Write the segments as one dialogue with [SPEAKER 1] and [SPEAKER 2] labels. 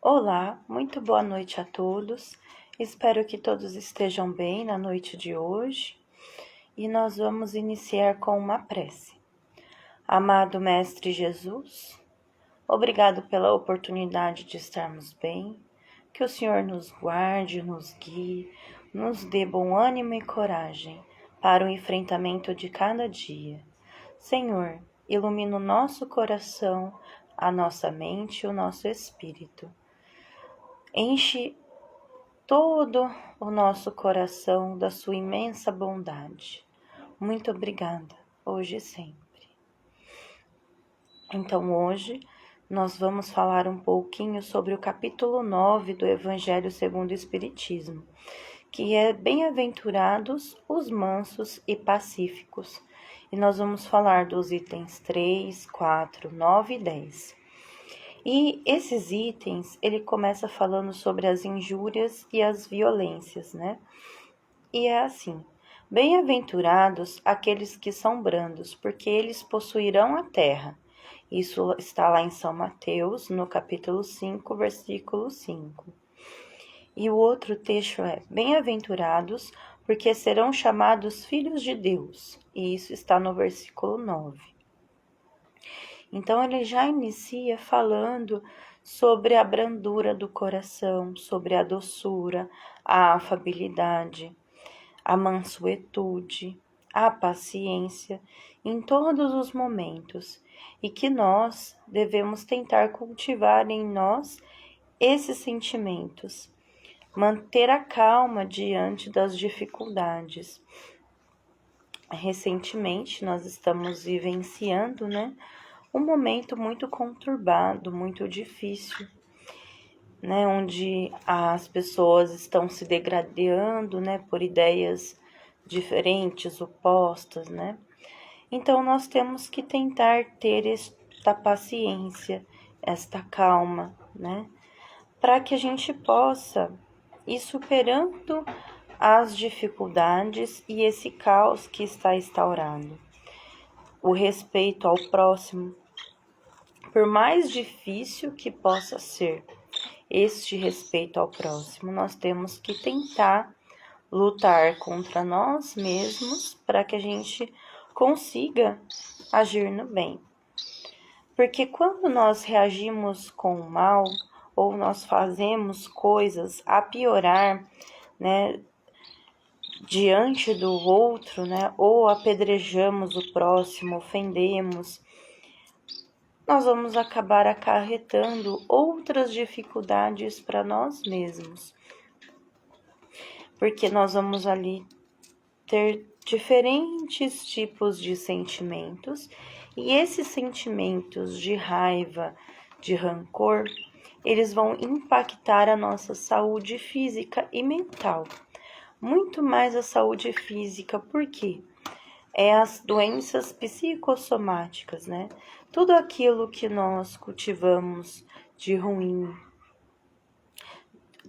[SPEAKER 1] Olá, muito boa noite a todos. Espero que todos estejam bem na noite de hoje e nós vamos iniciar com uma prece. Amado Mestre Jesus, obrigado pela oportunidade de estarmos bem, que o Senhor nos guarde, nos guie, nos dê bom ânimo e coragem para o enfrentamento de cada dia. Senhor, ilumina o nosso coração, a nossa mente e o nosso espírito. Enche todo o nosso coração da sua imensa bondade. Muito obrigada, hoje e sempre. Então, hoje, nós vamos falar um pouquinho sobre o capítulo 9 do Evangelho segundo o Espiritismo, que é Bem-aventurados os mansos e pacíficos. E nós vamos falar dos itens 3, 4, 9 e 10. E esses itens, ele começa falando sobre as injúrias e as violências, né? E é assim: bem-aventurados aqueles que são brandos, porque eles possuirão a terra. Isso está lá em São Mateus, no capítulo 5, versículo 5. E o outro texto é: bem-aventurados, porque serão chamados filhos de Deus. E isso está no versículo 9. Então, ele já inicia falando sobre a brandura do coração, sobre a doçura, a afabilidade, a mansuetude, a paciência em todos os momentos, e que nós devemos tentar cultivar em nós esses sentimentos, manter a calma diante das dificuldades. Recentemente, nós estamos vivenciando, um momento muito conturbado, muito difícil, onde as pessoas estão se degradando, por ideias diferentes, opostas, Então, nós temos que tentar ter esta paciência, esta calma, para que a gente possa ir superando as dificuldades e esse caos que está instaurado. O respeito ao próximo, por mais difícil que possa ser este respeito ao próximo, nós temos que tentar lutar contra nós mesmos para que a gente consiga agir no bem. Porque quando nós reagimos com o mal, ou nós fazemos coisas a piorar, diante do outro, ou apedrejamos o próximo, ofendemos, nós vamos acabar acarretando outras dificuldades para nós mesmos. Porque nós vamos ali ter diferentes tipos de sentimentos, e esses sentimentos de raiva, de rancor, eles vão impactar a nossa saúde física e mental. Muito mais a saúde física, porque é as doenças psicossomáticas, Tudo aquilo que nós cultivamos de ruim,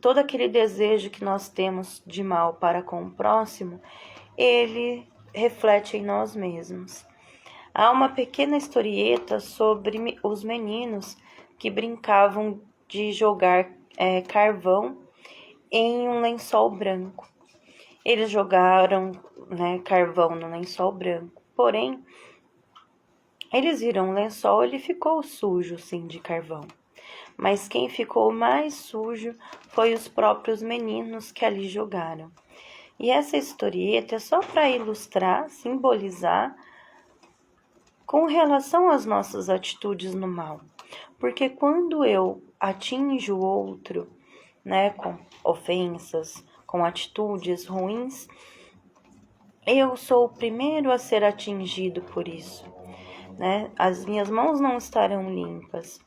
[SPEAKER 1] todo aquele desejo que nós temos de mal para com o próximo, ele reflete em nós mesmos. Há uma pequena historieta sobre os meninos que brincavam de jogar carvão em um lençol branco. Eles jogaram carvão no lençol branco, porém, eles viram o lençol, ele ficou sujo, sim, de carvão. Mas quem ficou mais sujo foi os próprios meninos que ali jogaram. E essa historieta é só para ilustrar, simbolizar com relação às nossas atitudes no mal. Porque quando eu atinjo o outro, com ofensas, com atitudes ruins, eu sou o primeiro a ser atingido por isso, As minhas mãos não estarão limpas,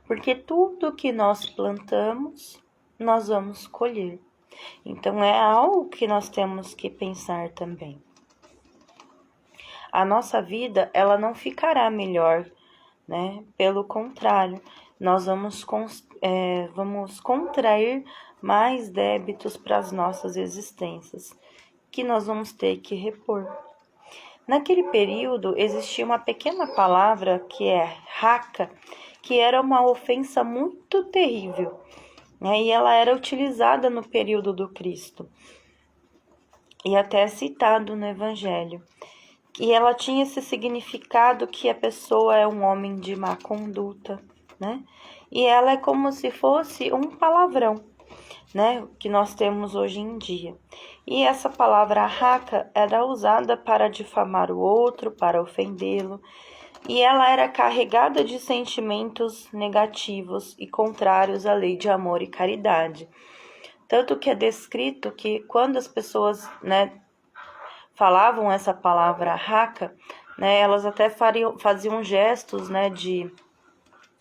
[SPEAKER 1] porque tudo que nós plantamos, nós vamos colher. Então, é algo que nós temos que pensar também. A nossa vida, ela não ficará melhor, Pelo contrário, nós vamos contrair mais débitos para as nossas existências, que nós vamos ter que repor. Naquele período, existia uma pequena palavra que é raca, que era uma ofensa muito terrível. né? E ela era utilizada no período do Cristo, e até citado no Evangelho. E ela tinha esse significado que a pessoa é um homem de má conduta, né? E ela é como se fosse um palavrão, né? Que nós temos hoje em dia. E essa palavra raca era usada para difamar o outro, para ofendê-lo. E ela era carregada de sentimentos negativos e contrários à lei de amor e caridade. Tanto que é descrito que quando as pessoas, né, falavam essa palavra raca, né, elas até faziam gestos, né, de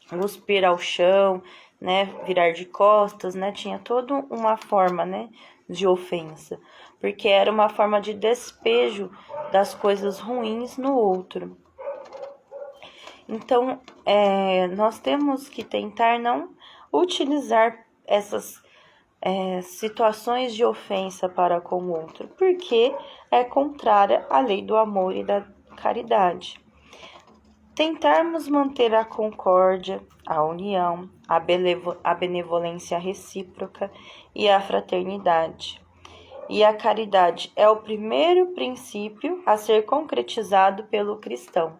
[SPEAKER 1] cuspir ao chão, né, virar de costas, né, tinha toda uma forma, né, de ofensa, porque era uma forma de despejo das coisas ruins no outro. Então, nós temos que tentar não utilizar essas situações de ofensa para com o outro, porque é contrária à lei do amor e da caridade. Tentarmos manter a concórdia, a união, a benevolência recíproca e a fraternidade. E a caridade é o primeiro princípio a ser concretizado pelo cristão.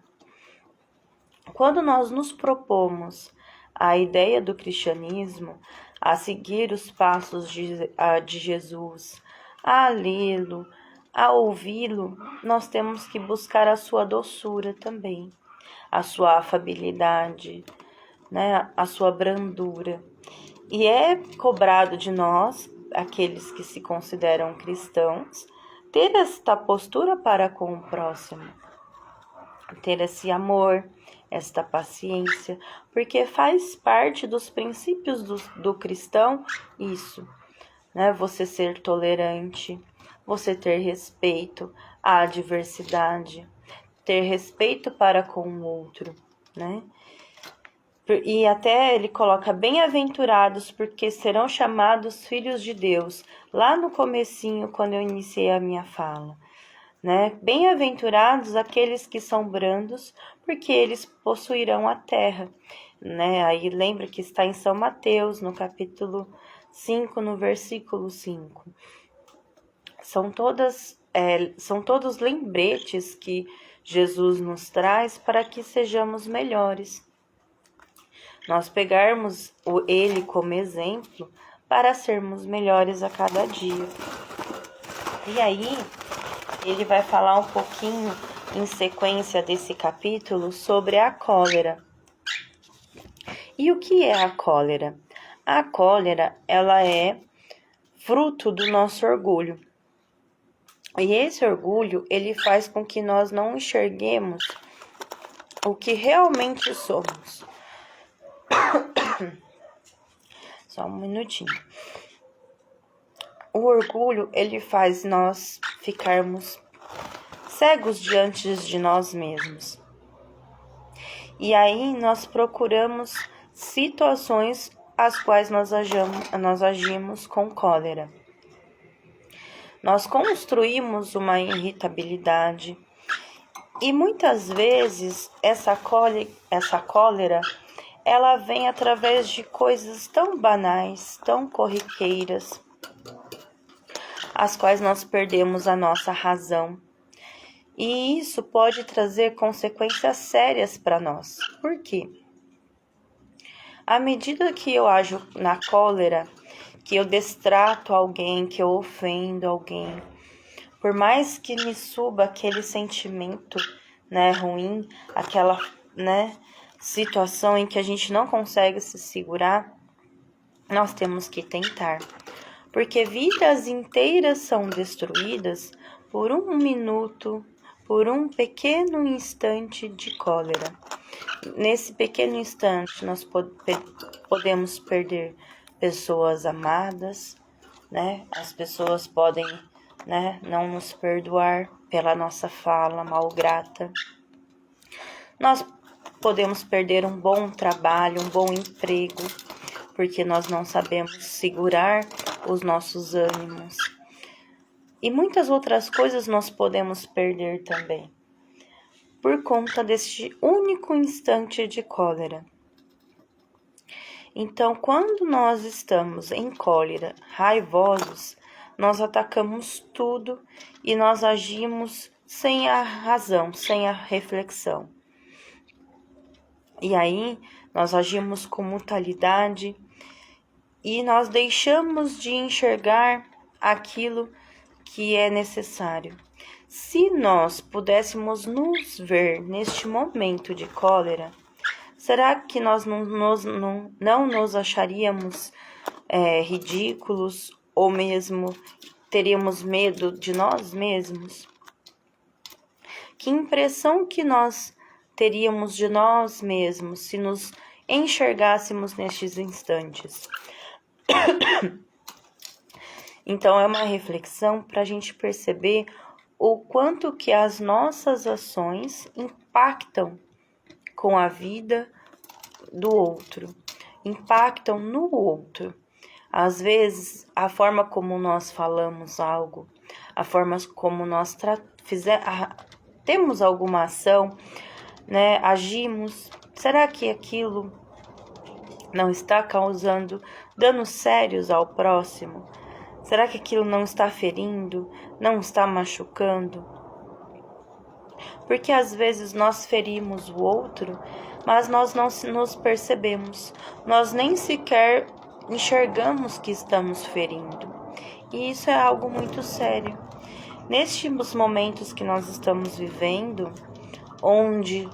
[SPEAKER 1] Quando nós nos propomos a ideia do cristianismo, a seguir os passos de Jesus, a lê-lo, a ouvi-lo, nós temos que buscar a sua doçura também, a sua afabilidade, né, a sua brandura. E é cobrado de nós, aqueles que se consideram cristãos, ter esta postura para com o próximo, ter esse amor, esta paciência, porque faz parte dos princípios do cristão isso, né? Você ser tolerante, você ter respeito à diversidade, ter respeito para com o outro, né? E até ele coloca bem-aventurados porque serão chamados filhos de Deus, lá no comecinho, quando eu iniciei a minha fala. Né? Bem-aventurados aqueles que são brandos, porque eles possuirão a terra. Né? Aí lembra que está em São Mateus, no capítulo 5, no versículo 5. São todos lembretes que Jesus nos traz para que sejamos melhores. Nós pegarmos ele como exemplo para sermos melhores a cada dia. E aí, ele vai falar um pouquinho em sequência desse capítulo sobre a cólera. E o que é a cólera? A cólera, ela é fruto do nosso orgulho. E esse orgulho, ele faz com que nós não enxerguemos o que realmente somos. Só um minutinho. O orgulho, ele faz nós ficarmos cegos diante de nós mesmos. E aí nós procuramos situações as quais nós agimos com cólera. Nós construímos uma irritabilidade e muitas vezes essa cólera ela vem através de coisas tão banais, tão corriqueiras, as quais nós perdemos a nossa razão. E isso pode trazer consequências sérias para nós. Por quê? À medida que eu ajo na cólera, que eu destrato alguém, que eu ofendo alguém, por mais que me suba aquele sentimento, né, ruim, aquela, né, situação em que a gente não consegue se segurar, nós temos que tentar. Porque vidas inteiras são destruídas por um minuto, por um pequeno instante de cólera. Nesse pequeno instante, nós podemos perder pessoas amadas, né? As pessoas podem, né, não nos perdoar pela nossa fala malgrata. Nós podemos perder um bom trabalho, um bom emprego, porque nós não sabemos segurar os nossos ânimos. E muitas outras coisas nós podemos perder também, por conta deste único instante de cólera. Então, quando nós estamos em cólera, raivosos, nós atacamos tudo e nós agimos sem a razão, sem a reflexão. E aí, nós agimos com mutualidade e nós deixamos de enxergar aquilo que é necessário. Se nós pudéssemos nos ver neste momento de cólera, será que nós não nos acharíamos ridículos ou mesmo teríamos medo de nós mesmos? Que impressão que nós teríamos de nós mesmos se nos enxergássemos nestes instantes? Então, é uma reflexão para a gente perceber o quanto que as nossas ações impactam com a vida do outro, impactam no outro. Às vezes, a forma como nós falamos algo, a forma como nós temos alguma ação, né, agimos, será que aquilo não está causando danos sérios ao próximo? Será que aquilo não está ferindo, não está machucando? Porque às vezes nós ferimos o outro, mas nós não nos percebemos. Nós nem sequer enxergamos que estamos ferindo. E isso é algo muito sério. Nestes momentos que nós estamos vivendo, onde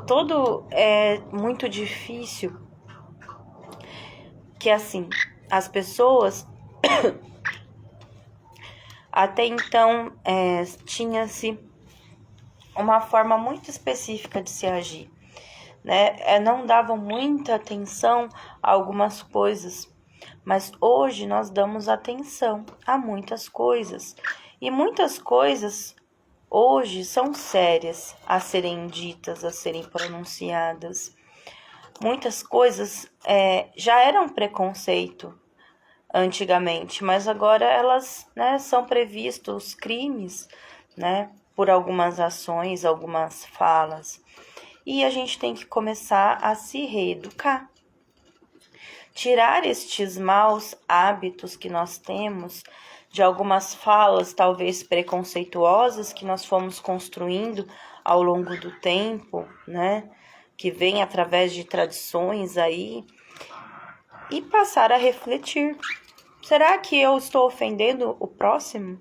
[SPEAKER 1] tudo é muito difícil, que assim, as pessoas até então tinha-se uma forma muito específica de se agir, né? Não davam muita atenção a algumas coisas, mas hoje nós damos atenção a muitas coisas, e muitas coisas hoje são sérias a serem ditas, a serem pronunciadas. Muitas coisas já eram preconceito antigamente, mas agora elas, né, são previstos crimes, né, por algumas ações, algumas falas. E a gente tem que começar a se reeducar. Tirar estes maus hábitos que nós temos, de algumas falas talvez preconceituosas que nós fomos construindo ao longo do tempo, né, que vem através de tradições aí, e passar a refletir. Será que eu estou ofendendo o próximo?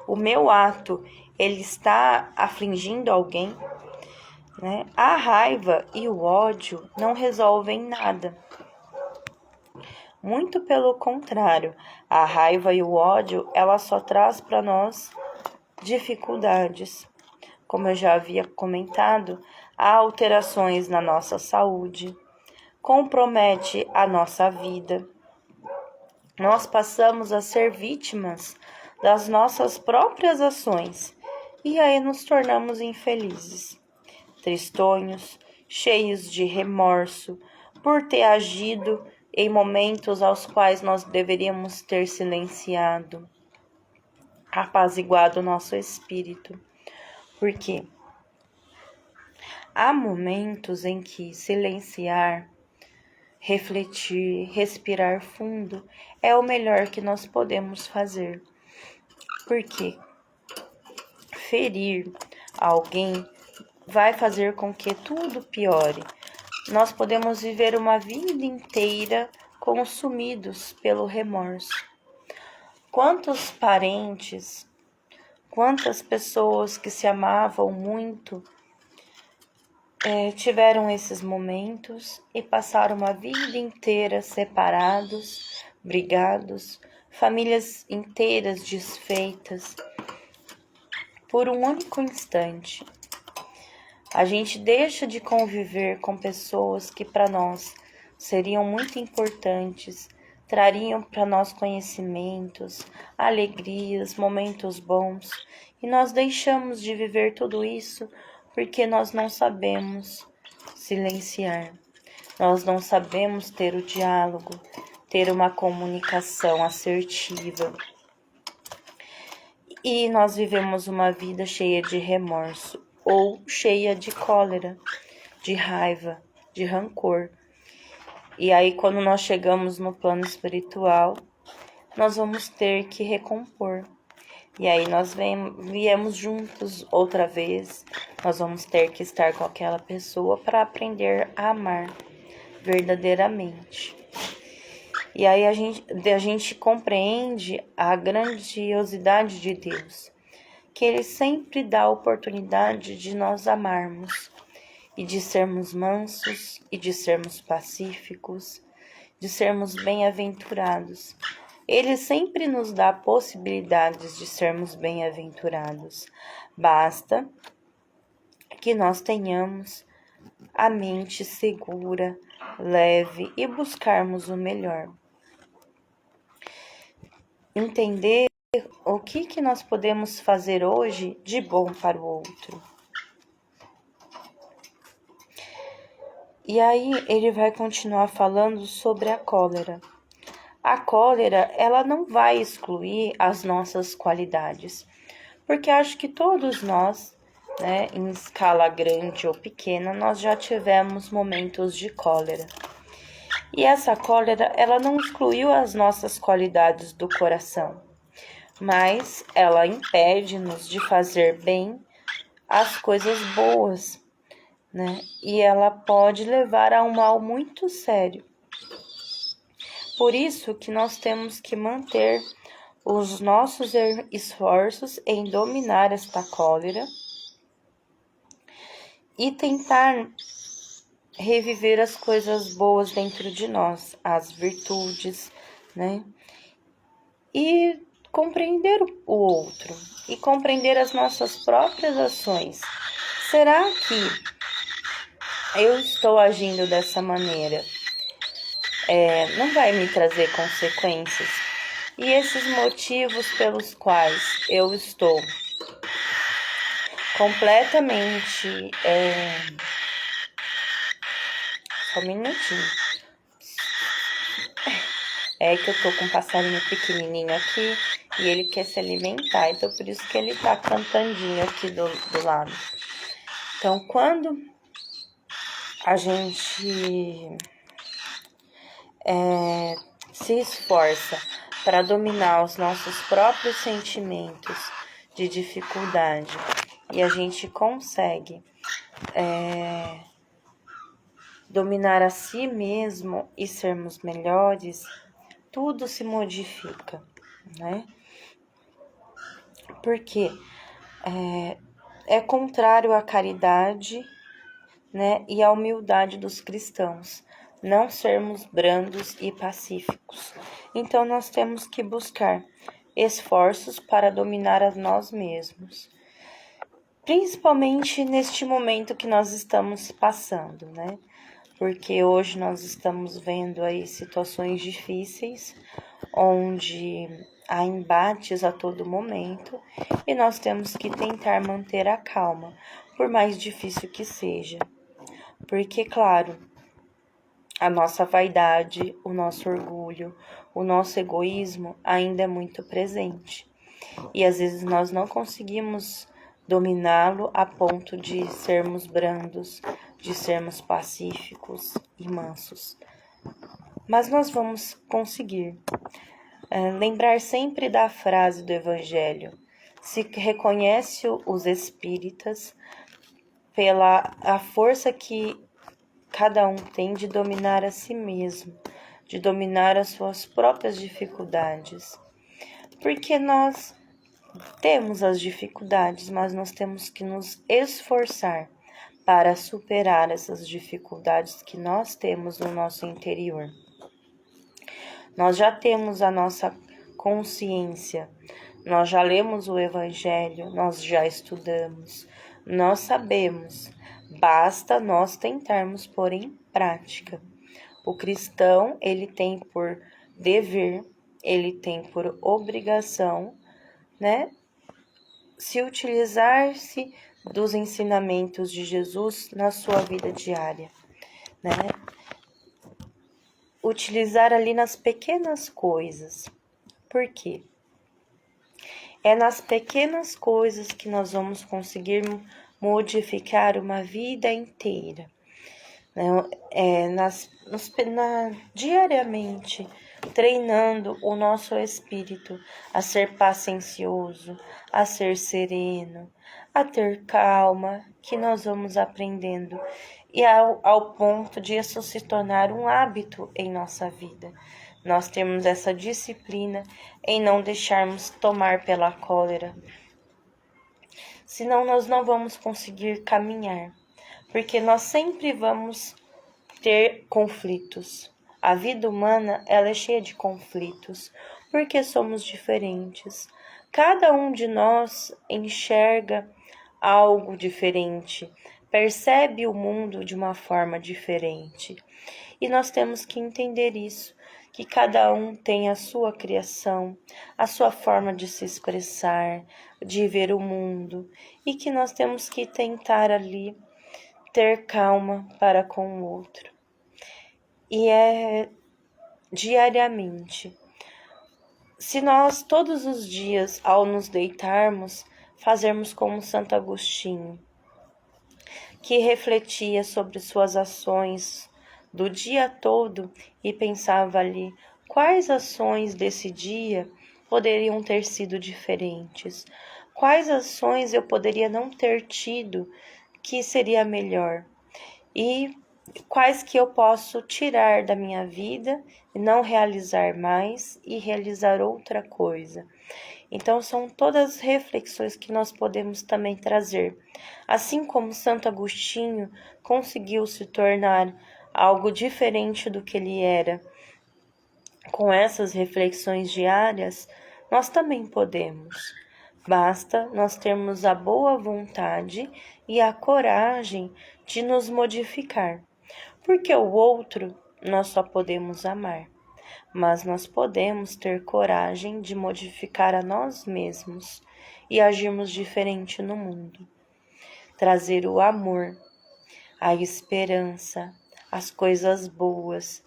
[SPEAKER 1] O meu ato, ele está afligindo alguém? Né? A raiva e o ódio não resolvem nada. Muito pelo contrário, a raiva e o ódio, ela só traz para nós dificuldades. Como eu já havia comentado, há alterações na nossa saúde, compromete a nossa vida. Nós passamos a ser vítimas das nossas próprias ações e aí nos tornamos infelizes, tristonhos, cheios de remorso por ter agido em momentos aos quais nós deveríamos ter silenciado, apaziguado o nosso espírito. Porque há momentos em que silenciar, refletir, respirar fundo é o melhor que nós podemos fazer. Porque ferir alguém vai fazer com que tudo piore. Nós podemos viver uma vida inteira consumidos pelo remorso. Quantos parentes, quantas pessoas que se amavam muito tiveram esses momentos e passaram uma vida inteira separados, brigados, famílias inteiras desfeitas por um único instante. A gente deixa de conviver com pessoas que para nós seriam muito importantes, trariam para nós conhecimentos, alegrias, momentos bons, e nós deixamos de viver tudo isso porque nós não sabemos silenciar, nós não sabemos ter o diálogo, ter uma comunicação assertiva. E nós vivemos uma vida cheia de remorso ou cheia de cólera, de raiva, de rancor, E aí, quando nós chegamos no plano espiritual, nós vamos ter que recompor. E aí nós viemos juntos outra vez, nós vamos ter que estar com aquela pessoa para aprender a amar verdadeiramente. E aí a gente compreende a grandiosidade de Deus, que Ele sempre dá a oportunidade de nós amarmos, e de sermos mansos, e de sermos pacíficos, de sermos bem-aventurados. Ele sempre nos dá possibilidades de sermos bem-aventurados. Basta que nós tenhamos a mente segura, leve e buscarmos o melhor. Entender o que nós podemos fazer hoje de bom para o outro. E aí ele vai continuar falando sobre a cólera. A cólera, ela não vai excluir as nossas qualidades, porque acho que todos nós, né, em escala grande ou pequena, nós já tivemos momentos de cólera. E essa cólera, ela não excluiu as nossas qualidades do coração, mas ela impede-nos de fazer bem as coisas boas, né? E ela pode levar a um mal muito sério. Por isso que nós temos que manter os nossos esforços em dominar esta cólera e tentar reviver as coisas boas dentro de nós, as virtudes, né? E compreender o outro e compreender as nossas próprias ações. Será que eu estou agindo dessa maneira? Não vai me trazer consequências? E esses motivos pelos quais eu estou completamente... Só um minutinho. É que eu tô com um passarinho pequenininho aqui e ele quer se alimentar, então por isso que ele tá cantandinho aqui do lado. Então, quando a gente se esforça para dominar os nossos próprios sentimentos de dificuldade e a gente consegue dominar a si mesmo e sermos melhores, tudo se modifica, né? Porque é contrário à caridade, né, e à humildade dos cristãos, não sermos brandos e pacíficos. Então, nós temos que buscar esforços para dominar a nós mesmos, principalmente neste momento que nós estamos passando, né? Porque hoje nós estamos vendo aí situações difíceis, onde há embates a todo momento, e nós temos que tentar manter a calma, por mais difícil que seja. Porque, claro, a nossa vaidade, o nosso orgulho, o nosso egoísmo ainda é muito presente. E às vezes nós não conseguimos dominá-lo a ponto de sermos brandos, de sermos pacíficos e mansos. Mas nós vamos conseguir. Lembrar sempre da frase do Evangelho: se reconhece os espíritas pela a força que cada um tem de dominar a si mesmo, de dominar as suas próprias dificuldades. Porque nós temos as dificuldades, mas nós temos que nos esforçar para superar essas dificuldades que nós temos no nosso interior. Nós já temos a nossa consciência, nós já lemos o Evangelho, nós já estudamos, nós sabemos, basta nós tentarmos pôr em prática. O cristão, ele tem por dever, ele tem por obrigação, né, se utilizar-se dos ensinamentos de Jesus na sua vida diária, né? Utilizar ali nas pequenas coisas. Por quê? É nas pequenas coisas que nós vamos conseguir modificar uma vida inteira. né? Diariamente, treinando o nosso espírito a ser paciencioso, a ser sereno, a ter calma, que nós vamos aprendendo e ao ponto de isso se tornar um hábito em nossa vida. Nós temos essa disciplina em não deixarmos tomar pela cólera, senão nós não vamos conseguir caminhar, porque nós sempre vamos ter conflitos. A vida humana, ela é cheia de conflitos, porque somos diferentes. Cada um de nós enxerga algo diferente, percebe o mundo de uma forma diferente. E nós temos que entender isso, que cada um tem a sua criação, a sua forma de se expressar, de ver o mundo, e que nós temos que tentar ali ter calma para com o outro. E é diariamente. Se nós todos os dias, ao nos deitarmos, fazermos como Santo Agostinho, que refletia sobre suas ações do dia todo e pensava ali quais ações desse dia poderiam ter sido diferentes, quais ações eu poderia não ter tido que seria melhor e quais que eu posso tirar da minha vida e não realizar mais e realizar outra coisa. Então, são todas reflexões que nós podemos também trazer. Assim como Santo Agostinho conseguiu se tornar algo diferente do que ele era, com essas reflexões diárias, nós também podemos. Basta nós termos a boa vontade e a coragem de nos modificar, porque o outro nós só podemos amar, mas nós podemos ter coragem de modificar a nós mesmos e agirmos diferente no mundo. Trazer o amor, a esperança, as coisas boas,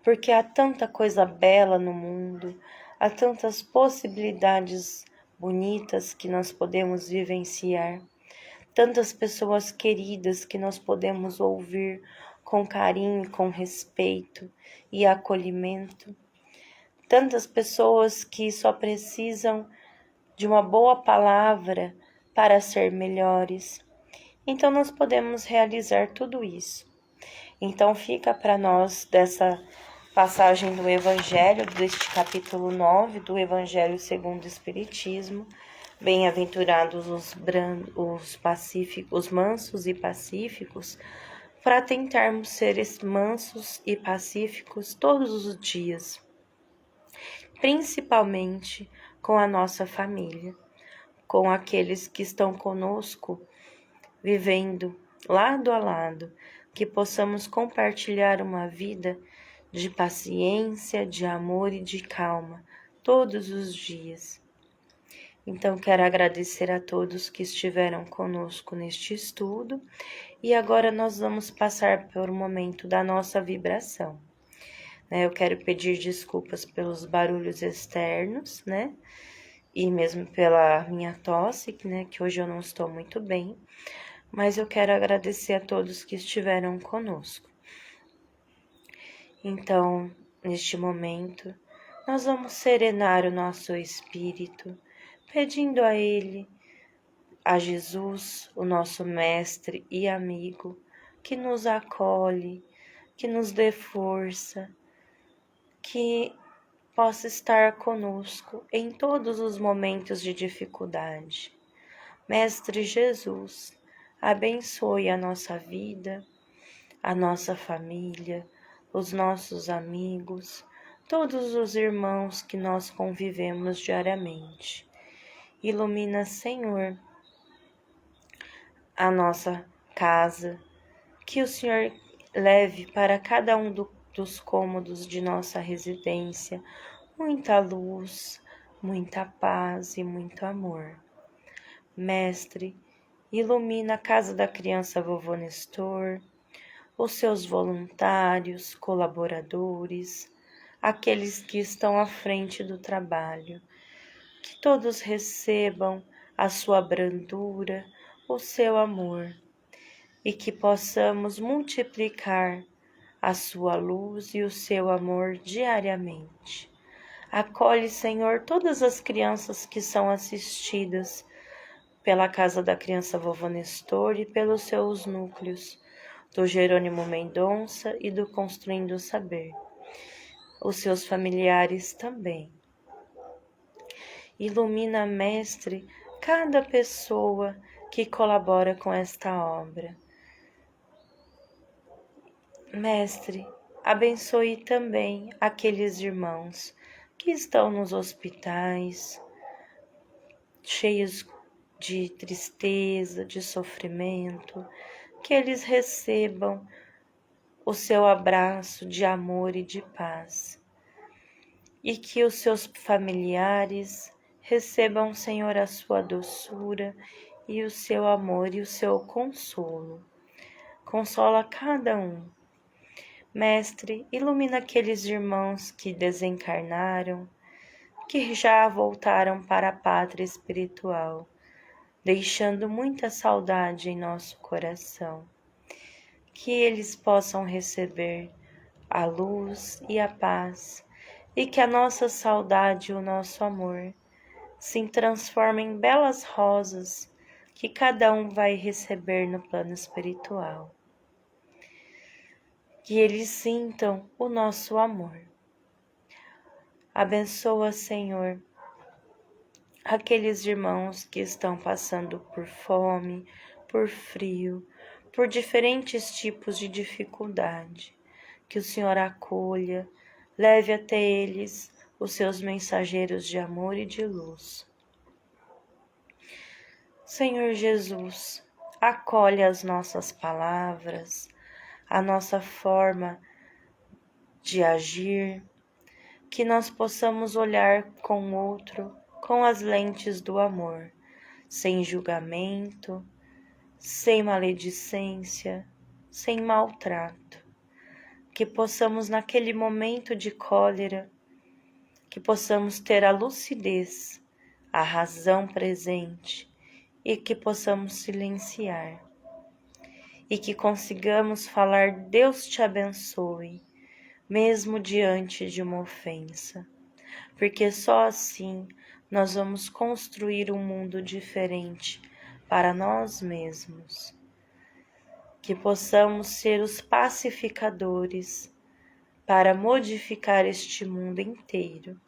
[SPEAKER 1] porque há tanta coisa bela no mundo, há tantas possibilidades bonitas que nós podemos vivenciar, tantas pessoas queridas que nós podemos ouvir com carinho, com respeito e acolhimento, tantas pessoas que só precisam de uma boa palavra para ser melhores. Então nós podemos realizar tudo isso. Então fica para nós dessa passagem do Evangelho, deste capítulo 9 do Evangelho segundo o Espiritismo. Bem-aventurados os mansos e pacíficos, para tentarmos ser mansos e pacíficos todos os dias, principalmente com a nossa família, com aqueles que estão conosco, vivendo lado a lado, que possamos compartilhar uma vida de paciência, de amor e de calma todos os dias. Então, quero agradecer a todos que estiveram conosco neste estudo e agora nós vamos passar por um momento da nossa vibração. Eu quero pedir desculpas pelos barulhos externos, e mesmo pela minha tosse, que hoje eu não estou muito bem, mas eu quero agradecer a todos que estiveram conosco. Então, neste momento, nós vamos serenar o nosso espírito, pedindo a Ele, a Jesus, o nosso mestre e amigo, que nos acolhe, que nos dê força, que possa estar conosco em todos os momentos de dificuldade. Mestre Jesus, abençoe a nossa vida, a nossa família, os nossos amigos, todos os irmãos que nós convivemos diariamente. Ilumina, Senhor, a nossa casa, que o Senhor leve para cada um dos cômodos de nossa residência muita luz, muita paz e muito amor. Mestre, ilumina a casa da criança Vovô Nestor, os seus voluntários, colaboradores, aqueles que estão à frente do trabalho, que todos recebam a sua brandura, o seu amor. e que possamos multiplicar a sua luz e o seu amor diariamente. Acolhe, Senhor, todas as crianças que são assistidas pela Casa da Criança Vovô Nestor e pelos seus núcleos, do Jerônimo Mendonça e do Construindo o Saber. Os seus familiares também. Ilumina, Mestre, cada pessoa que colabora com esta obra. Mestre, abençoe também aqueles irmãos que estão nos hospitais, cheios de tristeza, de sofrimento, que eles recebam o seu abraço de amor e de paz, e que os seus familiares recebam, Senhor, a sua doçura e o seu amor e o seu consolo. Consola cada um. Mestre, ilumina aqueles irmãos que desencarnaram, que já voltaram para a pátria espiritual, deixando muita saudade em nosso coração. Que eles possam receber a luz e a paz, e que a nossa saudade e o nosso amor se transformem em belas rosas que cada um vai receber no plano espiritual. Que eles sintam o nosso amor. Abençoa, Senhor, aqueles irmãos que estão passando por fome, por frio, por diferentes tipos de dificuldade. Que o Senhor acolha, leve até eles os seus mensageiros de amor e de luz. Senhor Jesus, acolhe as nossas palavras, a nossa forma de agir, que nós possamos olhar com o outro com as lentes do amor, sem julgamento, sem maledicência, sem maltrato. Que possamos, naquele momento de cólera, que possamos ter a lucidez, a razão presente e que possamos silenciar. E que consigamos falar Deus te abençoe, mesmo diante de uma ofensa. Porque só assim nós vamos construir um mundo diferente para nós mesmos. Que possamos ser os pacificadores para modificar este mundo inteiro,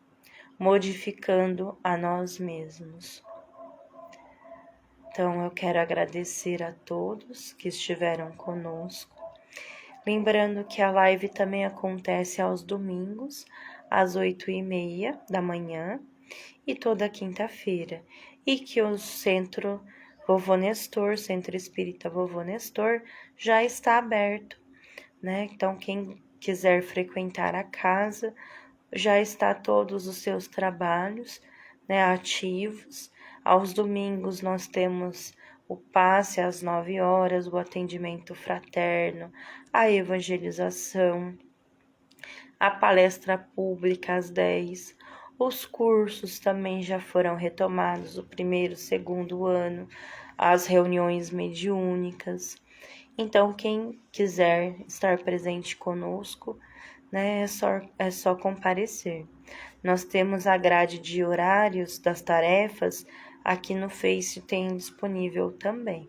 [SPEAKER 1] modificando a nós mesmos. Então eu quero agradecer a todos que estiveram conosco. Lembrando que a live também acontece aos domingos, às 8h30 da manhã e toda quinta-feira. E que o Centro Vovô Nestor, Centro Espírita Vovô Nestor, já está aberto, né? Então quem quiser frequentar a casa, já está todos os seus trabalhos, né, ativos. Aos domingos nós temos o passe às 9 horas, o atendimento fraterno, a evangelização, a palestra pública às 10. Os cursos também já foram retomados, o primeiro, segundo ano, as reuniões mediúnicas. Então, quem quiser estar presente conosco, né, é só comparecer. Nós temos a grade de horários das tarefas, aqui no Face tem disponível também.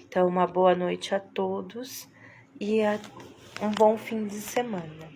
[SPEAKER 1] Então, uma boa noite a todos e um bom fim de semana.